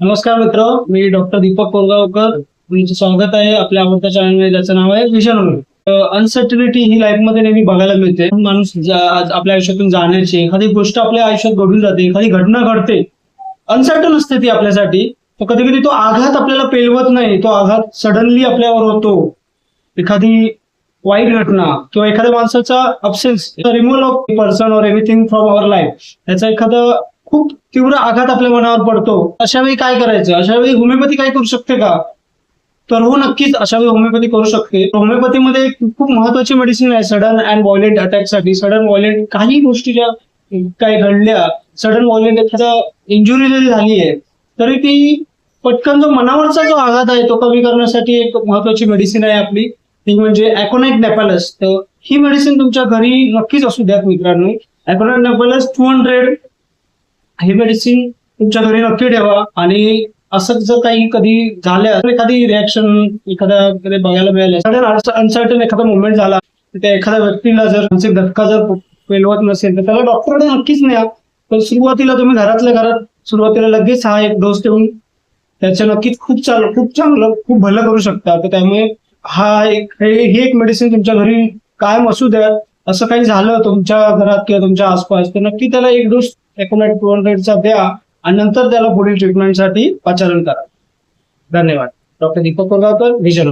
नमस्कार मित्र, मी डॉक्टर दीपक कोरगावकर. तुमचं स्वागत आहे आपल्या आवडत्या चॅनलमध्ये, ज्याचं नाव आहे विजन. अनसर्टिनिटी ही लाईफमध्ये नेहमी बघायला मिळते. माणूस आज आपल्या आयुष्यातून जाण्याची एखादी गोष्ट आपल्या आयुष्यात घडून जाते, एखादी घटना घडते, अनसर्टन असते ती आपल्यासाठी. तर कधी कधी तो आघात आपल्याला पेलवत नाही, तो आघात सडनली आपल्यावर होतो. एखादी वाईट घटना किंवा एखाद्या माणसाचा अब्सेन्स, रिमूव्हल ऑफ पर्सन और एव्हरीथिंग फ्रॉम अवर लाईफ, याचा एखादा खूप तीव्र आघात आपल्या मनावर पडतो. अशा वेळी काय करायचं? अशा वेळी होमिओपॅथी काय करू शकते का? तर हो, नक्कीच अशा वेळी होमिओपॅथी करू शकते. होमिओपॅथीमध्ये एक खूप महत्वाची मेडिसिन आहे सडन अँड व्हायलेंट अटॅकसाठी. सडन व्हायलेंट काही गोष्टी ज्या काही घडल्या, सडन व्हायलेंट एखादा इंजुरी जरी झाली आहे, तरी ती पटकन जो मनावरचा जो आघात आहे तो कमी करण्यासाठी एक महत्वाची मेडिसिन आहे आपली, ती म्हणजे अॅकोनाइट नेपॅलस. तर ही मेडिसिन तुमच्या घरी नक्कीच असू द्यात मित्रांनो. अॅकोनाइट नेपॅलस 200 ही मेडिसिन तुमच्या घरी नक्की ठेवा. आणि असं जर काही कधी झालं, एखादी रिॲक्शन एखाद्या बघायला मिळाल्या, सडन अनसर्टन एखादा मुवमेंट झाला, तर त्या एखाद्या व्यक्तीला जर मानसिक धक्का जर पेलवत नसेल तर त्याला डॉक्टरकडे नक्कीच न्या. पण सुरुवातीला तुम्ही घरातल्या घरात सुरुवातीला लगेच हा एक डोस देऊन त्याचं नक्कीच खूप चांगलं खूप भलं करू शकता. तर त्यामुळे ही एक मेडिसिन तुमच्या घरी कायम असू द्या. असं काही झालं तुमच्या घरात किंवा तुमच्या आसपास, तर नक्की त्याला एक डोस अॅकोनाइट 200चा द्या आणि नंतर त्याला पुढील ट्रीटमेंटसाठी पाचारण करा. धन्यवाद. Doctor Deepak Korgaonkar, vision.